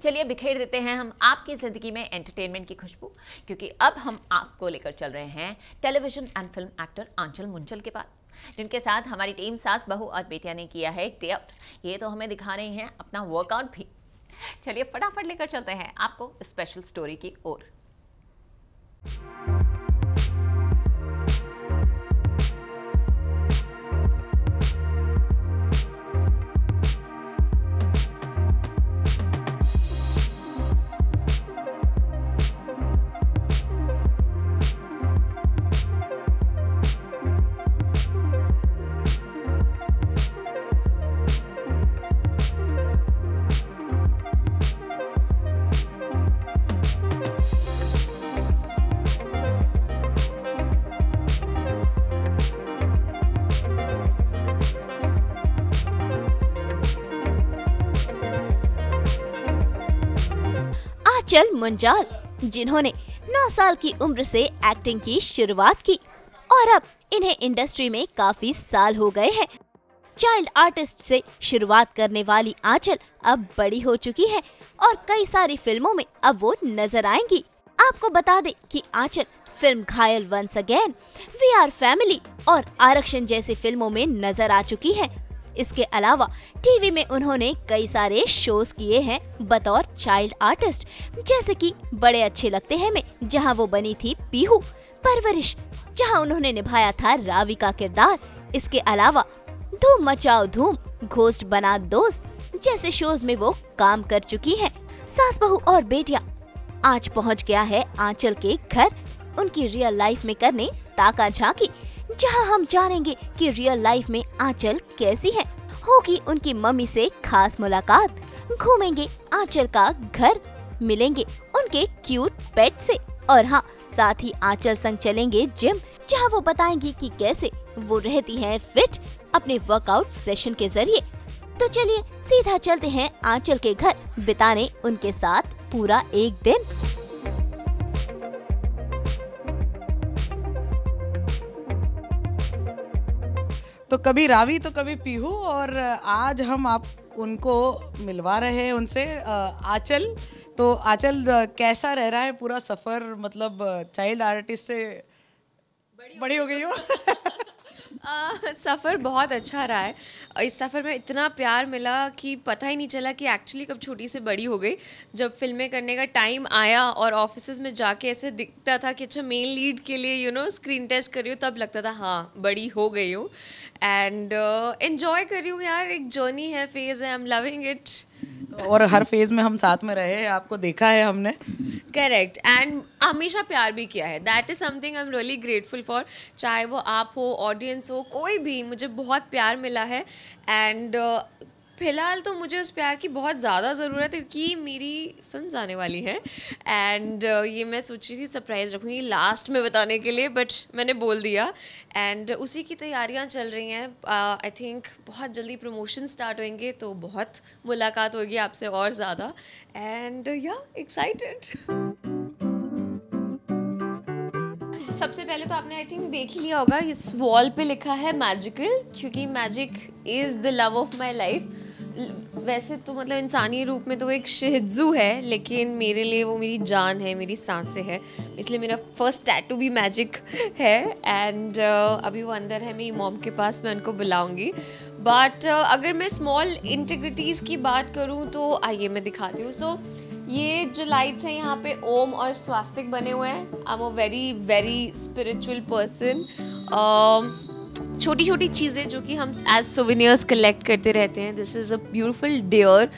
चलिए बिखेर देते हैं हम आपकी ज़िंदगी में एंटरटेनमेंट की खुशबू, क्योंकि अब हम आपको लेकर चल रहे हैं टेलीविजन एंड फिल्म एक्टर आंचल मुंचल के पास, जिनके साथ हमारी टीम सास बहू और बेटिया ने किया है एक डे आउट। ये तो हमें दिखा रही हैं अपना वर्कआउट भी। चलिए फटाफट लेकर चलते हैं आपको स्पेशल स्टोरी की ओर। आंचल मुंजाल, जिन्होंने 9 साल की उम्र से एक्टिंग की शुरुआत की और अब इन्हें इंडस्ट्री में काफी साल हो गए हैं। चाइल्ड आर्टिस्ट से शुरुआत करने वाली आंचल अब बड़ी हो चुकी है और कई सारी फिल्मों में अब वो नजर आएंगी। आपको बता दें कि Aanchal film Ghayal once again, we are family और आरक्षण जैसी फिल्मों में नजर आ चुकी है। इसके अलावा टीवी में उन्होंने कई सारे शोज किए हैं बतौर चाइल्ड आर्टिस्ट, जैसे कि बड़े अच्छे लगते हैं में, जहां वो बनी थी पीहू, परवरिश, जहां उन्होंने निभाया था रावी का किरदार। इसके अलावा धूम मचाओ धूम, घोस्ट बना दोस्त जैसे शोज में वो काम कर चुकी हैं। सास बहू और बेटिया आज पहुंच गया है आंचल के घर उनकी रियल लाइफ में करने ताका झांकी, जहां हम जानेंगे कि रियल लाइफ में आंचल कैसी है। होगी उनकी मम्मी से खास मुलाकात, घूमेंगे आंचल का घर, मिलेंगे उनके क्यूट पेट से और हाँ, साथ ही आंचल संग चलेंगे जिम, जहां वो बताएंगी कि कैसे वो रहती हैं फिट अपने वर्कआउट सेशन के जरिए। तो चलिए सीधा चलते हैं आंचल के घर, बिताने उनके साथ पूरा एक दिन। तो कभी रावी तो कभी पीहू, और आज हम आप उनको मिलवा रहे हैं उनसे। आंचल, तो आंचल कैसा रह रहा है पूरा सफ़र, मतलब चाइल्ड आर्टिस्ट से बड़ी हो गई हो? सफ़र बहुत अच्छा रहा है। इस सफ़र में इतना प्यार मिला कि पता ही नहीं चला कि एक्चुअली कब छोटी से बड़ी हो गई। जब फिल्में करने का टाइम आया और ऑफिसेज में जाके ऐसे दिखता था कि अच्छा मेन लीड के लिए स्क्रीन टेस्ट कर रही हूँ, तब लगता था हाँ बड़ी हो गई हूँ। एंड एन्जॉय कर रही हूँ यार, एक जर्नी है, फेज़ है, आई एम लविंग इट। और हर फेज में हम साथ में रहे, आपको देखा है हमने। करेक्ट, एंड हमेशा प्यार भी किया है। That is something I am really grateful for. चाहे वो आप हो, ऑडियंस हो, कोई भी, मुझे बहुत प्यार मिला है। एंड फ़िलहाल तो मुझे उस प्यार की बहुत ज़्यादा ज़रूरत है, क्योंकि मेरी फिल्म आने वाली है। एंड ये मैं सोच रही थी सरप्राइज़ रखूँगी लास्ट में बताने के लिए, बट मैंने बोल दिया। एंड उसी की तैयारियां चल रही हैं। आई थिंक बहुत जल्दी प्रमोशन स्टार्ट होंगे, तो बहुत मुलाकात होगी आपसे और ज़्यादा। एंड या एक्साइटेड। सबसे पहले तो आपने आई थिंक देख ही लिया होगा, इस वॉल पे लिखा है मैजिकल, क्योंकि magic is the love of my life. वैसे तो मतलब इंसानी रूप में तो एक शिहज़ू है, लेकिन मेरे लिए वो मेरी जान है, मेरी सांसें है, इसलिए मेरा फर्स्ट टैटू भी मैजिक है। एंड अभी वो अंदर है मेरी मॉम के पास, मैं उनको बुलाऊंगी। बट अगर मैं स्मॉल इंटीग्रिटीज़ की बात करूँ तो आइए मैं दिखाती हूँ। सो ये जो लाइट्स हैं यहाँ पे ओम और स्वास्तिक बने हुए हैं। आई am a very very spiritual person. छोटी छोटी चीज़ें जो कि हम एज सोवेनियर्स कलेक्ट करते रहते हैं। This is a beautiful dear.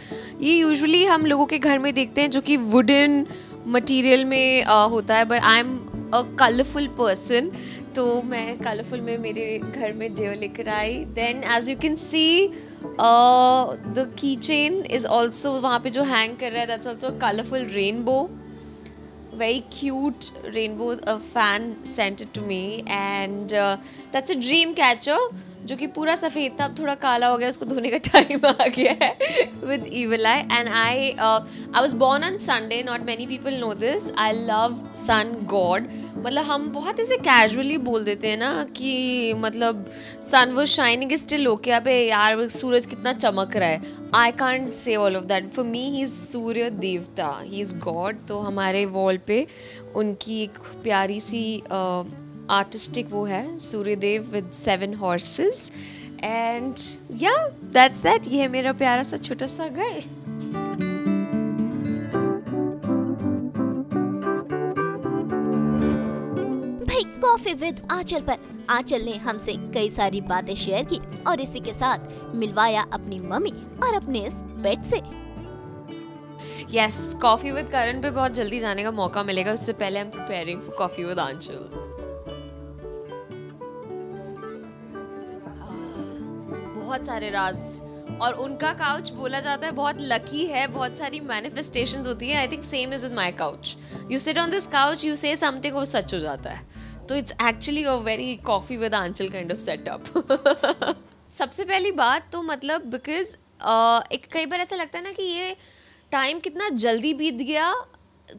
ये यूजुअली हम लोगों के घर में देखते हैं, जो कि वुडन मटेरियल में होता है, but I am a colourful person, तो मैं कलरफुल में मेरे घर में डियर लेकर आई। Then as you can see the key chain is also वहाँ पे जो हैंग कर रहा है, that's also colourful rainbow, very cute rainbow. A fan sent it to me, and that's a dream catcher जो कि पूरा सफ़ेद था, अब थोड़ा काला हो गया, उसको धोने का टाइम आ गया है, with evil eye. And I was born on Sunday. Not many people know this. I love sun god. मतलब हम बहुत ऐसे कैजुअली बोल देते हैं ना कि मतलब sun was shining is still okay, अबे यार सूरज कितना चमक रहा है. I can't say all of that. For me he is सूर्य देवता, ही इज गॉड. तो हमारे वॉल पे उनकी एक प्यारी सी आर्टिस्टिक वो है, सूर्यदेव विद 7 horses. एंड या दैट्स दैट. ये है मेरा प्यारा सा छोटा सा घर. कॉफी विद आंचल पर आंचल ने हमसे कई सारी बातें शेयर की और इसी के साथ मिलवाया अपनी मम्मी और अपने इस पेट से. यस, कॉफी विद करण पे बहुत जल्दी जाने का मौका मिलेगा. उससे पहले I am preparing for coffee with Aanchal. बहुत सारे राज. और उनका काउच बोला जाता है बहुत लकी है, बहुत सारी मैनिफेस्टेशंस होती है. I think same is with my couch. You sit on this couch, you say something, वो सच हो जाता है. तो it's actually a very coffee with Aanchal kind of setup. सबसे पहली बात तो मतलब बिकॉज एक कई बार ऐसा लगता है ना कि ये टाइम कितना जल्दी बीत गया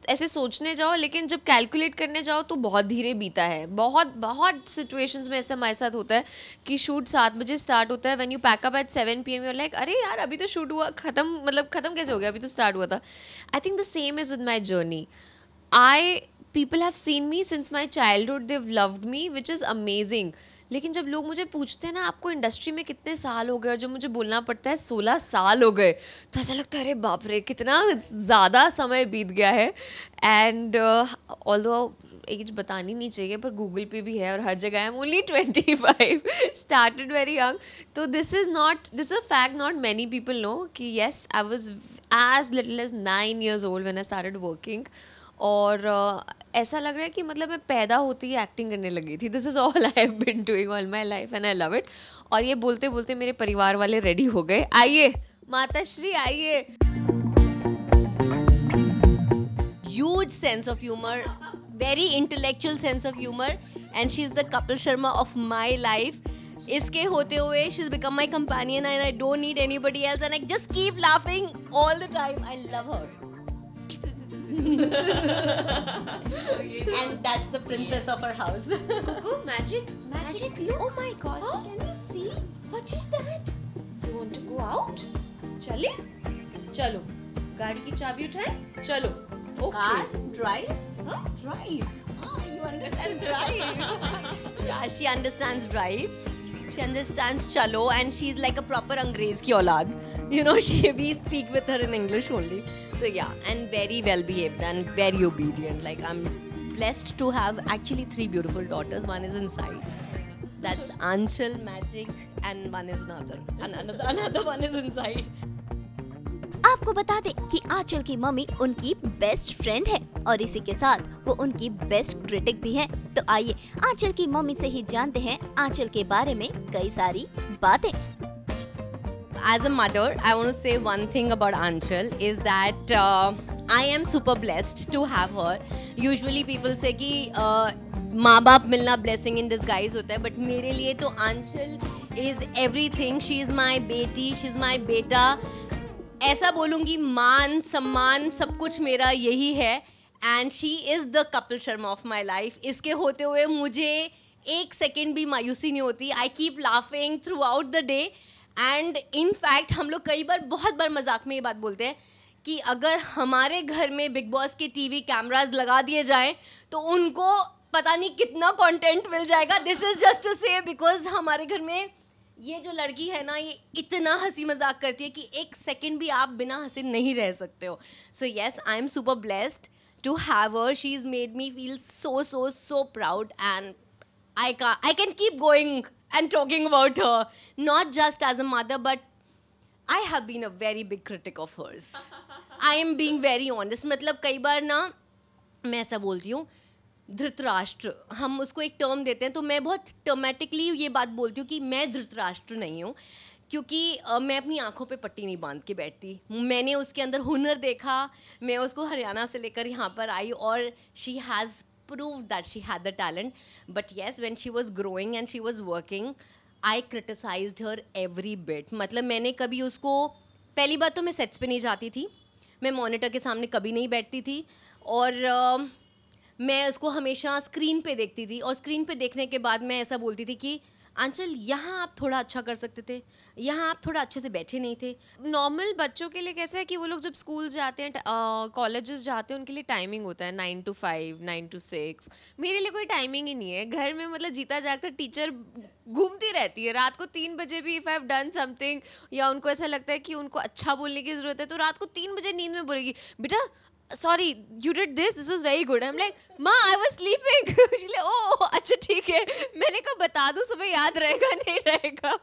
ऐसे सोचने जाओ, लेकिन जब कैलकुलेट करने जाओ तो बहुत धीरे बीता है. बहुत सिचुएशंस में ऐसा हमारे साथ होता है कि शूट 7 बजे स्टार्ट होता है. When you pack up at 7 PM you're like अरे यार अभी तो शूट हुआ, खत्म कैसे हो गया, अभी तो स्टार्ट हुआ था. I think the same is with my journey. People have seen me since my childhood, they've loved me, which is amazing. लेकिन जब लोग मुझे पूछते हैं ना आपको इंडस्ट्री में कितने साल हो गए, और जब मुझे बोलना पड़ता है 16 साल हो गए, तो ऐसा लगता है अरे बाप रे कितना ज़्यादा समय बीत गया है. एंड ऑल्दो एज बतानी नहीं चाहिए पर गूगल पे भी है और हर जगह I am only 25, started very young. तो this is a fact not many people know कि yes I was as little as 9 years old when I started working. और ऐसा लग रहा है कि मतलब मैं पैदा होती ही एक्टिंग करने लगी थी. This is all I have been doing all my life and I love it. और ये बोलते बोलते मेरे परिवार वाले रेडी हो गए. आइए माताश्री आइए. Huge sense of humor, very intellectual sense of humor, and she's the Kapil Sharma of my life. इसके होते हुए she's become my companion and I don't need anybody else and I just keep laughing all the time. I love her. And that's the princess of our house. Cuckoo, magic, look. Oh my god, can you see? What is that? You want to go out? चले? चलो. गाड़ी की चाबी उठाए? चलो. Car, Okay. drive? Huh? Drive. Ah, you understand drive. Yeah, she understands drive. She understands chalo and she's like a proper Angrez ki aulad. You know, we speak with her in English only. So yeah, and very well behaved and very obedient. Like I'm blessed to have actually 3 beautiful daughters. One is inside. That's Anchal, Magic, and one is another one is inside. आपको बता दें कि आंचल की mummy उनकी best friend है और इसी के साथ वो उनकी बेस्ट क्रिटिक भी है. तो आइए आंचल की मम्मी से ही जानते हैं आंचल के बारे में कई सारी बातें. As a mother, I want to say one thing about Anchal is that I am super blessed to have her. Usually people say कि माँ बाप मिलना blessing in disguise होता है, but मेरे लिए तो Anchal is everything. She is my बेटी, she is my बेटा. ऐसा बोलूँगी मान सम्मान सब कुछ मेरा यही है. And she is the Kapil Sharma of my life. इसके होते हुए मुझे एक सेकेंड भी मायूसी नहीं होती. I keep laughing through out the day. And in fact हम लोग कई बार बहुत बार मजाक में ये बात बोलते हैं कि अगर हमारे घर में बिग बॉस के टीवी कैमराज लगा दिए जाएं तो उनको पता नहीं कितना कंटेंट मिल जाएगा. दिस इज़ जस्ट टू से बिकॉज हमारे घर में ये जो लड़की है ना ये इतना हंसी मजाक करती है कि एक सेकंड भी आप बिना हंसे नहीं रह सकते हो. So yes, I am super blessed to have her. She's made me feel so proud and I can keep going and talking about her. Not just as a mother but I have been a very big critic of hers. I am being very honest. मतलब कई बार ना मैं ऐसा बोलती हूँ धृतराष्ट्र, हम उसको एक टर्म देते हैं तो मैं बहुत टर्मेटिकली ये बात बोलती हूँ कि मैं धृतराष्ट्र नहीं हूँ क्योंकि मैं अपनी आंखों पे पट्टी नहीं बांध के बैठती. मैंने उसके अंदर हुनर देखा. मैं उसको हरियाणा से लेकर यहाँ पर आई और she has proved that she had the talent. But yes, when she was growing and she was working I criticised her every bit. मतलब मैंने कभी उसको, पहली बात तो मैं सेट्स पे नहीं जाती थी, मैं मॉनिटर के सामने कभी नहीं बैठती थी और मैं उसको हमेशा स्क्रीन पे देखती थी, और स्क्रीन पे देखने के बाद मैं ऐसा बोलती थी कि आंचल यहाँ आप थोड़ा अच्छा कर सकते थे, यहाँ आप थोड़ा अच्छे से बैठे नहीं थे। नॉर्मल बच्चों के लिए कैसा है कि वो लोग जब स्कूल जाते हैं, कॉलेजेस जाते हैं, उनके लिए टाइमिंग होता है 9 to 5, 9 to 6। मेरे लिए कोई टाइमिंग ही नहीं है। घर में मतलब जीता जागता टीचर घूमती रहती है। रात को 3 बजे भी if I have done something, या उनको ऐसा लगता है कि उनको अच्छा बोलने की ज़रूरत है, तो रात को 3 बजे नींद में बोलेगी, बेटा sorry you did this was very good। I'm like ma I was sleeping। she's like oh अच्छा ठीक है। मैंने कहा बता दूँ सुबह याद रहेगा नहीं रहेगा।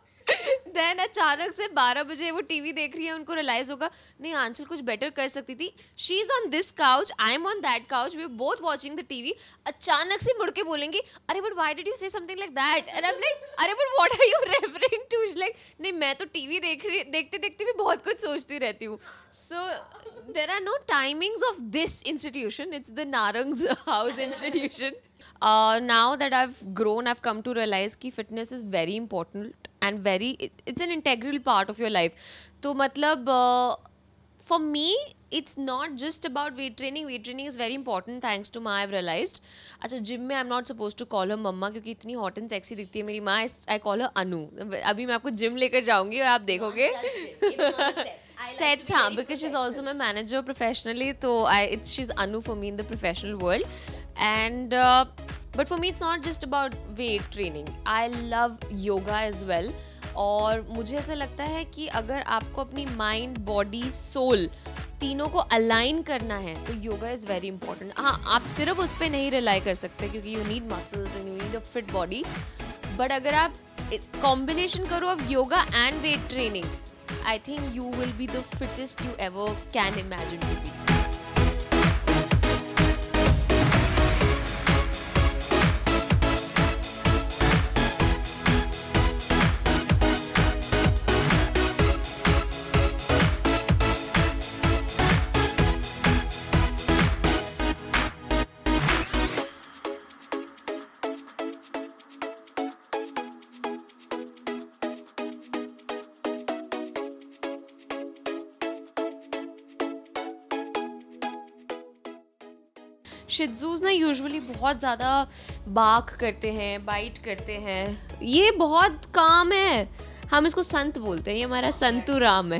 देन अचानक से 12 बजे वो टीवी देख रही है, उनको रियलाइज होगा नहीं आंचल कुछ बेटर कर सकती थी। She is on this couch, I am on that couch, we both watching the TV. अचानक से मुड़ के बोलेंगे अरे but why did you say something like that, and I am like अरे but what are you referring to. Like नहीं मैं तो टीवी देखते देखते भी बहुत कुछ सोचती रहती हूँ। So there are no timings of this institution, it's the Narang's house institution. Now that I've grown, I've come to realize कि fitness is very important and it's an integral part of your life। तो मतलब for me it's not just about weight training is very important thanks to माँ I've realized। अच्छा gym में I'm not supposed to call her मम्मा क्योंकि इतनी hot and sexy दिखती है मेरी माँ, I call her अनु। अभी मैं आपको जिम लेकर जाऊँगी और आप देखोगे sets हाँ, because she's also my manager professionally, तो she's Anu for me in the professional world। And but for me it's not just about weight training, I love yoga as well। और मुझे ऐसा लगता है कि अगर आपको अपनी माइंड बॉडी सोल तीनों को अलाइन करना है तो योगा इज़ वेरी इंपॉर्टेंट। हाँ आप सिर्फ उस पर नहीं रिलाई कर सकते क्योंकि you need muscles and you need a fit body, but अगर आप कॉम्बिनेशन करो of yoga and weight training, I think you will be the fittest you ever can imagine to be। शिज़ूज़ ना यूजुअली बहुत ज़्यादा बाक करते हैं, बाइट करते हैं। ये बहुत काम है, हम इसको संत बोलते हैं, ये हमारा संतू राम है।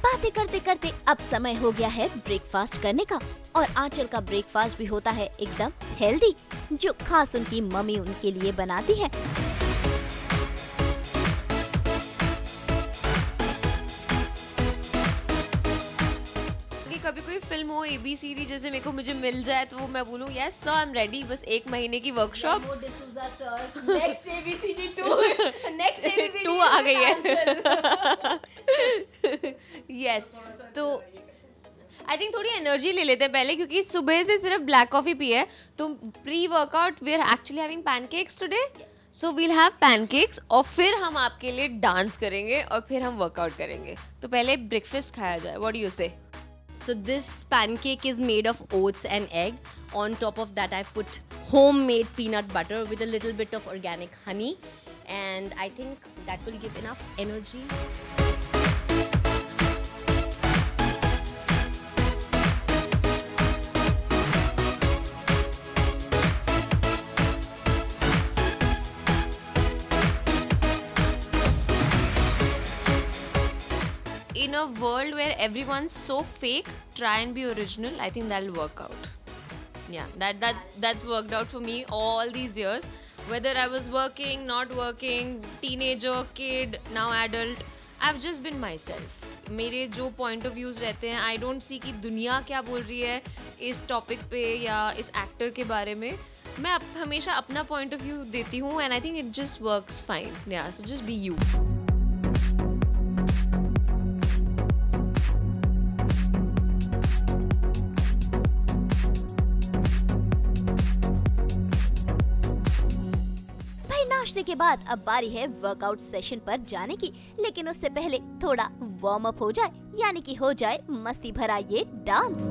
बातें करते करते अब समय हो गया है ब्रेकफास्ट करने का, और आंचल का ब्रेकफास्ट भी होता है एकदम हेल्दी, जो खास उनकी मम्मी उनके लिए बनाती है। कभी कोई फिल्म हो ABCD जैसे मेरे को मुझे मिल जाए तो मैं बोलूँ yes sir I am ready, बस 1 महीने की वर्कशॉप। नेक्स्ट ABCD 2 आ गई है। यस तो आई थिंक थोड़ी एनर्जी ले लेते हैं पहले, क्योंकि सुबह से सिर्फ ब्लैक कॉफ़ी पी है। तो pre workout we are actually having pancakes today, so we'll have pancakes और फिर हम आपके लिए डांस करेंगे और फिर हम वर्कआउट करेंगे। तो पहले ब्रेकफास्ट खाया जाए, व्हाट डू यू से? So this pancake is made of oats and egg. On top of that I put homemade peanut butter with a little bit of organic honey, and I think that will give enough energy. In a world where everyone's so fake, try and be original. I think that'll work out. Yeah, that's worked out for me all these years. Whether I was working, not working, teenager, kid, now adult, I've just been myself. मेरे जो point of views रहते हैं, I don't see कि दुनिया क्या बोल रही है इस topic पे या इस actor के बारे में। मैं हमेशा अपना point of view देती हूँ, and I think it just works fine. Yeah, so just be you. नाश्ते के बाद अब बारी है वर्कआउट सेशन पर जाने की, लेकिन उससे पहले थोड़ा वार्म अप हो जाए, यानी कि हो जाए मस्ती भरा ये डांस।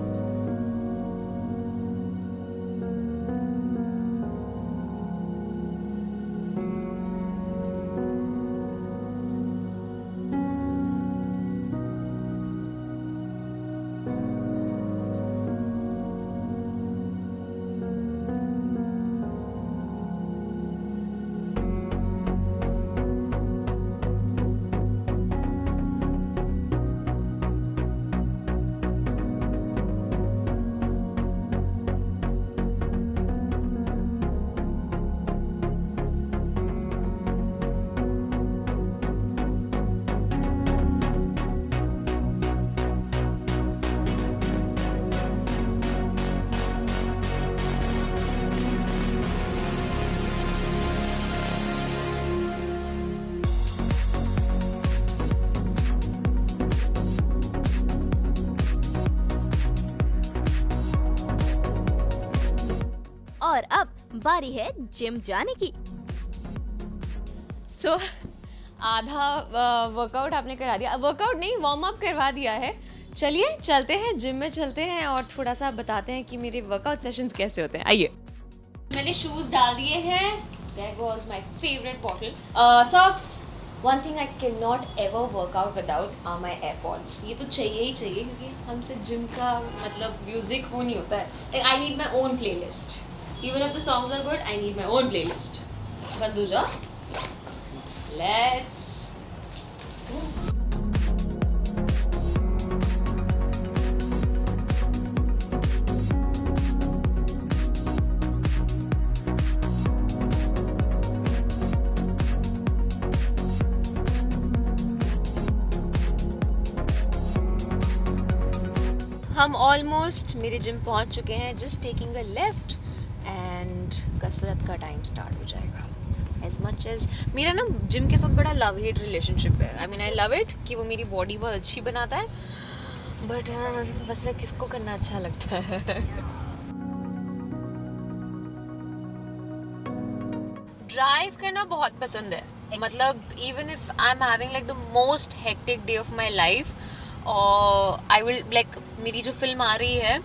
और अब बारी है जिम जाने की। सो आधा वर्कआउट आपने करा दिया, वर्कआउट नहीं वार्म अप करवा दिया है। चलिए चलते हैं जिम में, चलते हैं और थोड़ा सा बताते हैं कि मेरे वर्कआउट सेशंस कैसे होते हैं। आइए, मैंने शूज डाल दिए हैं। That was my favourite bottle. Socks, one thing I can not ever workout without are my AirPods. ये तो चाहिए ही चाहिए, क्योंकि हमसे जिम का मतलब म्यूजिक वो नहीं होता है। I need my own playlist, even if the songs are good, I need my own playlist. बंदूजा, लेट्स हम ऑलमोस्ट मेरे जिम पहुंच चुके हैं। Just taking a left and कसरत का टाइम स्टार्ट हो जाएगा। एज मच एज मेरा ना जिम के साथ बड़ा लव हेट रिलेशनशिप है। I mean I love it कि वो मेरी बॉडी बहुत अच्छी बनाता है, बट बस किसको करना अच्छा लगता है। ड्राइव करना बहुत पसंद है। मतलब even if I am having like the most hectic day of my life, और आई विल लाइक, मेरी जो फिल्म आ रही है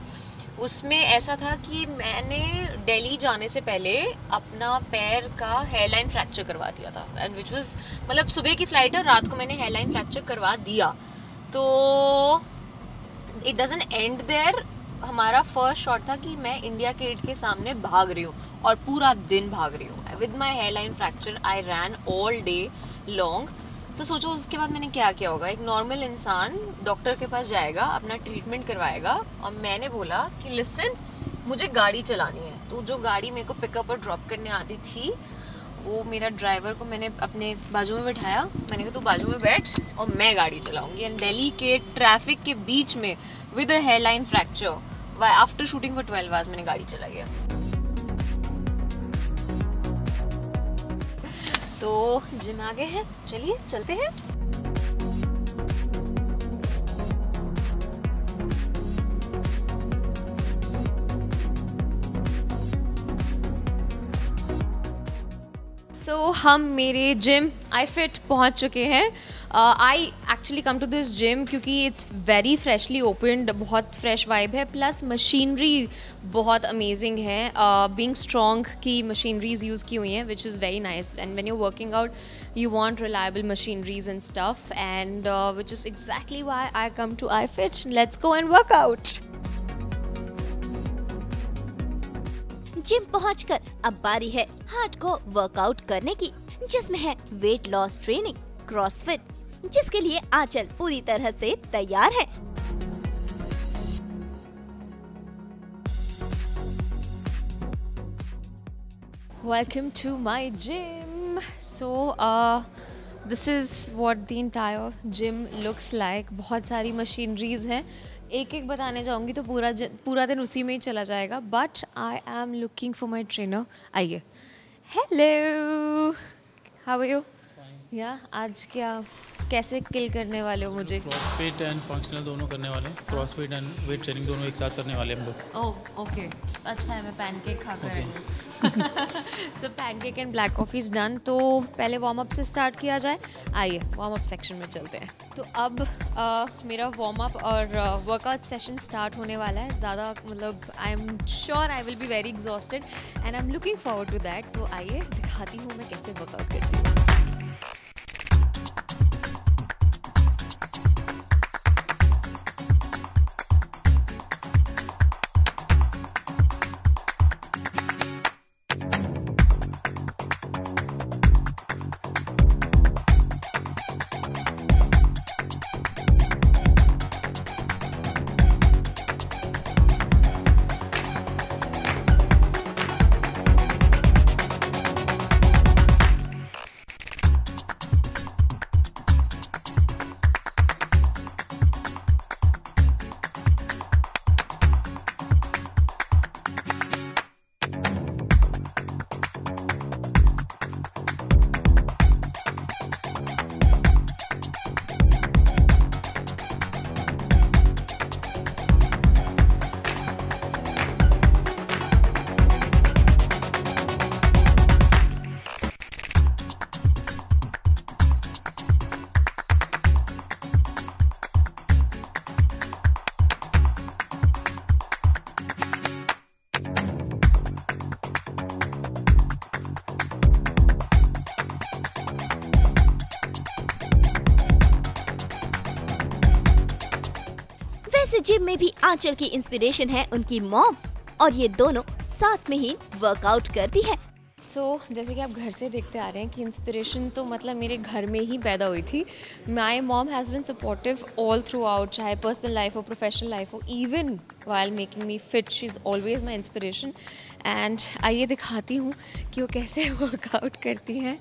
उसमें ऐसा था कि मैंने दिल्ली जाने से पहले अपना पैर का हेयरलाइन फ्रैक्चर करवा दिया था, एंड विच वाज मतलब सुबह की फ्लाइट है, रात को मैंने हेयरलाइन फ्रैक्चर करवा दिया। तो इट डजंट एंड देयर। हमारा फर्स्ट शॉट था कि मैं इंडिया गेट के सामने भाग रही हूँ और पूरा दिन भाग रही हूँ with my hairline fracture. I ran all day long. तो सोचो उसके बाद मैंने क्या किया होगा। एक नॉर्मल इंसान डॉक्टर के पास जाएगा, अपना ट्रीटमेंट करवाएगा, और मैंने बोला कि लिसन, मुझे गाड़ी चलानी है। तो जो गाड़ी मेरे को पिकअप और ड्रॉप करने आती थी, वो मेरा ड्राइवर को मैंने अपने बाजू में बैठाया। मैंने कहा तू बाजू में बैठ और मैं गाड़ी चलाऊंगी। एंड दिल्ली के ट्रैफिक के बीच में with a hairline fracture after shooting for 12 hours मैंने गाड़ी चलाई है। तो जिम आ गए हैं, चलिए चलते हैं। सो हम मेरे जिम आई फिट पहुंच चुके हैं। I actually come to this gym क्योंकि इट्स वेरी फ्रेशली ओपनड, बहुत फ्रेश वाइब है, प्लस मशीनरी बहुत अमेजिंग है। बीइंग स्ट्रॉन्ग की मशीनरीज यूज़ की हुई हैं, which is very nice. And when you working out you want reliable machineries and stuff, and which is exactly why I come to iFit. Let's go and work out. Gym पहुंचकर अब बारी है hardcore workout करने की, जिसमें है weight loss training, CrossFit, जिसके लिए आंचल पूरी तरह से तैयार है। Welcome to my gym. So this is what the entire gym looks like. बहुत सारी मशीनरीज हैं, एक एक बताने जाऊंगी तो पूरा दिन उसी में ही चला जाएगा। But I am looking for my trainer. आइए। Hello, how are you? या आज क्या कैसे किल करने वाले हो मुझे? क्रॉसफिट एंड फंक्शनल दोनों करने वाले हैं। क्रॉसफिट एंड वेट ट्रेनिंग दोनों एक साथ करने वाले हम लोग। ओह ओके, अच्छा है, मैं पैनकेक खा कर आई हूँ। So pancake and black coffee is done. तो पहले वार्म अप से स्टार्ट किया जाए। आइए वार्म अप सेक्शन में चलते हैं। तो अब मेरा वार्म अप और वर्कआउट सेशन स्टार्ट होने वाला है। ज़्यादा मतलब I am sure I will be very exhausted and I am looking forward to that. तो आइए दिखाती हूँ मैं कैसे वर्कआउट करती हूँ। जिम में भी आंचल की इंस्पिरेशन है उनकी मॉम, और ये दोनों साथ में ही वर्कआउट करती है। जैसे कि आप घर से देखते आ रहे हैं कि इंस्पिरेशन तो मतलब मेरे घर में ही पैदा हुई थी। My mom has been supportive all through out, चाहे पर्सनल लाइफ हो, प्रोफेशनल लाइफ हो, even while making me fit, she's always my inspiration। And आइए दिखाती हूँ कि वो कैसे वर्कआउट करती हैं,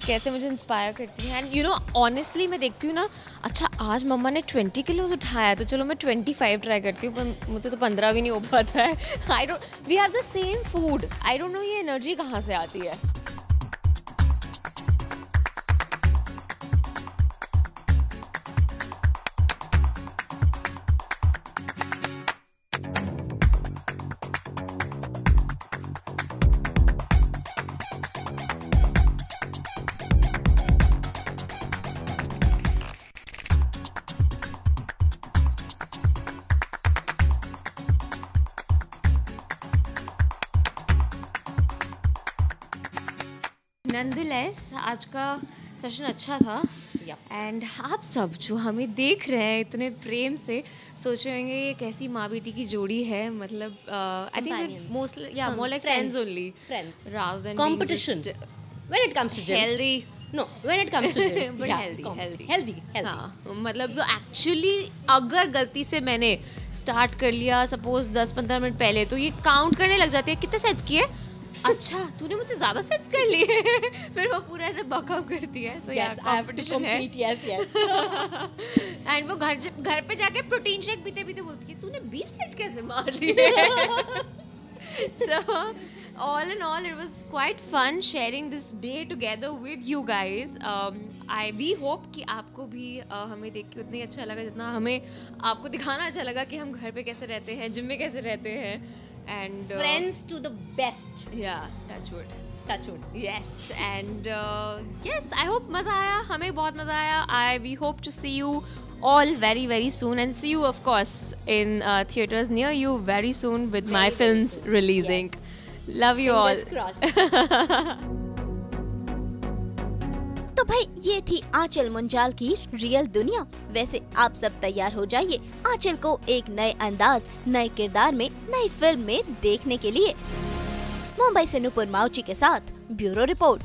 कैसे मुझे इंस्पायर करती हैं। एंड यू नो ऑनेस्टली मैं देखती हूँ ना, अच्छा आज मम्मा ने 20 किलोज उठाया तो चलो मैं 25 ट्राई करती हूँ, पर मुझे तो 15 भी नहीं हो पाता है। I don't, we have the same food, I don't know ये एनर्जी कहाँ से आती है। नंदलेस आज का सेशन अच्छा था। एंड आप सब जो हमें देख रहे हैं इतने प्रेम से सोच रहे होंगे ये कैसी माँ बेटी की जोड़ी है, मतलब आई थिंक मोस्टली या more like friends only, friends rather than competition when it comes to gym. healthy, No, when it comes to gym. but Yeah, healthy. हाँ, मतलब जो एक्चुअली अगर गलती से मैंने स्टार्ट कर लिया सपोज 10-15 मिनट पहले, तो ये काउंट करने लग जाती है कितने सेट्स किए, अच्छा तूने मुझसे ज्यादा सेट्स कर लिए। फिर वो पूरा ऐसे बकअप करती है। सो यार कंपटीशन है। एंड वो घर पे जाके प्रोटीन शेक पीते पीते बोलती है तूने 20 सेट कैसे मार लिए। So all in all it was quite fun sharing this day together with you guys. We hope कि आपको भी हमें देख के उतना ही अच्छा लगा जितना हमें आपको दिखाना अच्छा लगा कि हम घर पे कैसे रहते हैं, जिम में कैसे रहते हैं। And friends to the best. Yeah, touch wood. Touch wood. Yes, and yes, I hope मज़ा आया, हमें बहुत मज़ा आया। We hope to see you all very very soon, and see you of course in theaters near you very soon with my films releasing. Love you all. Fingers crossed. तो भाई ये थी आंचल मुंजाल की रियल दुनिया। वैसे आप सब तैयार हो जाइए आंचल को एक नए अंदाज, नए किरदार में, नई फिल्म में देखने के लिए। मुंबई से नुपुर माउची के साथ ब्यूरो रिपोर्ट।